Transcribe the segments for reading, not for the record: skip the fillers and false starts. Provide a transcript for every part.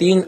3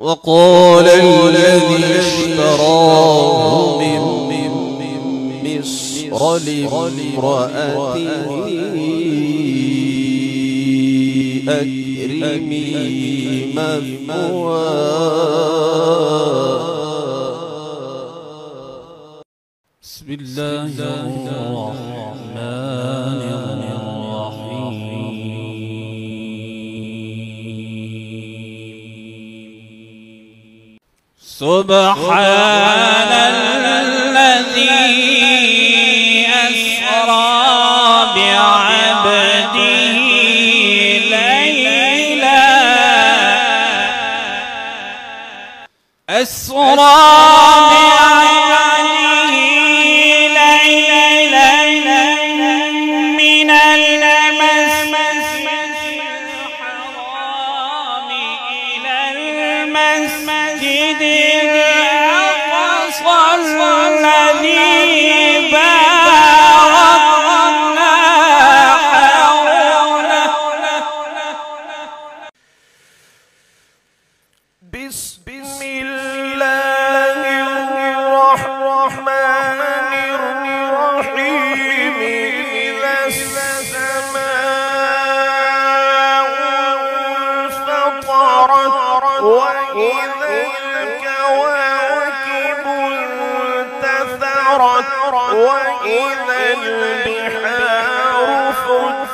وقال الذي اشتراه من مصر لامرأته أكرمي مثواه. بسم الله الرحمن الرحيم. سبحان الذي أسرى بعبده ليلا من المسجد الحرام إلى المسجد الأقصى الذي باركنا حوله. بسم الله الرحمن الرحيم. إذا السماء انفطرت وإذا الكواكب انتثرت وإذا البحار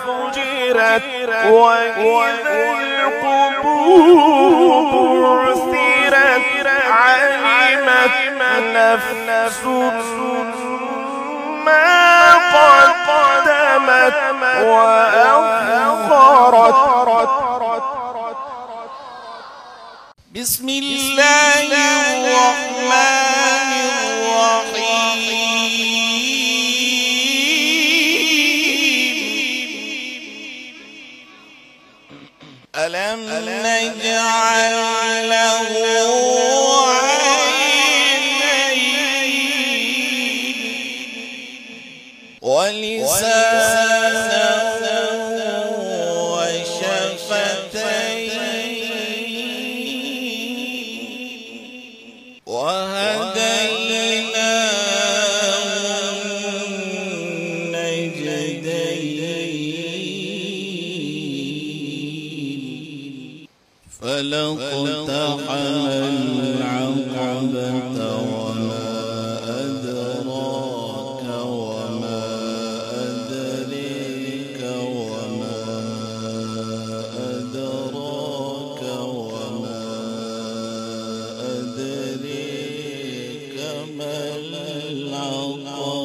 فجرت وإذا القبور بعثرت علمت نفس ما قدمت وأخرت. بسم الله الرحمن الرحيم. ألم نجعل له عينين ولسانا وشفتين وهديناه النجدين فلاقتحم العقبة وما أدراك وما أدريك وما أدراك وما أدريك ما العقبة.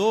2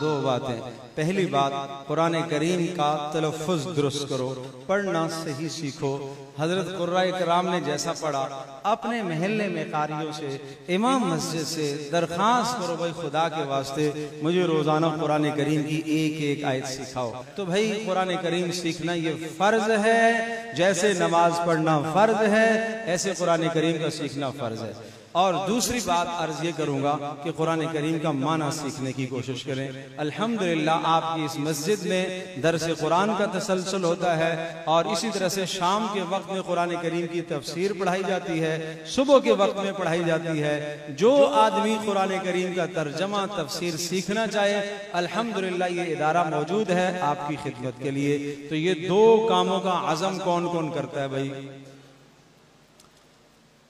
دو باتیں. پہلی بات قرآن کریم کا تلفظ درست کرو، پڑھنا صحیح سیکھو. حضرت قرآن کرام نے جیسا پڑھا اپنے محلے میں قاریوں سے، امام مسجد سے درخواست کرو بھائی خدا کے واسطے مجھے روزانہ قرآن کریم کی ایک ایک آیت سکھاؤ. تو بھائی قرآن کریم سیکھنا یہ فرض ہے، جیسے نماز پڑھنا فرض ہے ایسے قرآن کریم کا سیکھنا فرض ہے. اور دوسری بات عرض یہ کروں گا کہ قرآن کریم کا معنی سیکھنے کی کوشش کریں. الحمدللہ آپ کی اس مسجد میں درس قرآن کا تسلسل ہوتا ہے، اور اسی طرح سے شام کے وقت میں قرآن کریم کی تفسیر پڑھائی جاتی ہے، صبح کے وقت میں پڑھائی جاتی ہے. جو آدمی قرآن کریم کا ترجمہ تفسیر سیکھنا چاہے الحمدللہ یہ ادارہ موجود ہے آپ کی خدمت کے لیے. تو یہ دو کاموں کا عزم کون کون کرتا ہے بھائی؟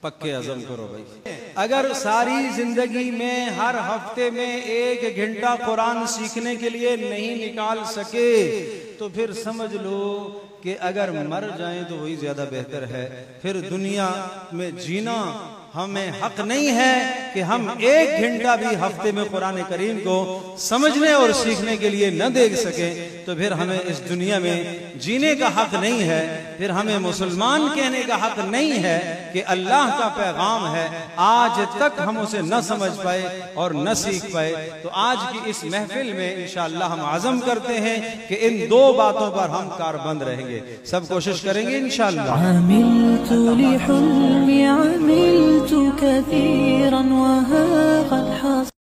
پکے عزم کرو بھائی. اگر ساری زندگی میں ہر ہفتے میں 1 گھنٹہ قرآن سیکھنے کے لیے نہیں نکال سکے تو پھر سمجھ لو کہ اگر مر جائیں تو وہی زیادہ بہتر ہے. پھر دنیا میں جینا ہمیں حق نہیں ہے کہ ہم 1 گھنٹہ بھی ہفتے میں قرآن کریم کو سمجھنے اور سیکھنے کے لیے نہ دیکھ سکیں تو پھر ہمیں اس دنیا میں جینے کا حق نہیں ہے. پھر ہمیں مسلمان کہنے کا حق نہیں ہے کہ اللہ کا پیغام ہے آج تک ہم اسے نہ سمجھ پائے اور نہ سیکھ پائے. تو آج کی اس محفل میں انشاءاللہ ہم عزم کرتے ہیں کہ ان 2 باتوں پر ہم کاربند رہیں گے. سب کوشش کریں گے انشاءاللہ. عملت لحلمي عملت كثيرا وها قد حصل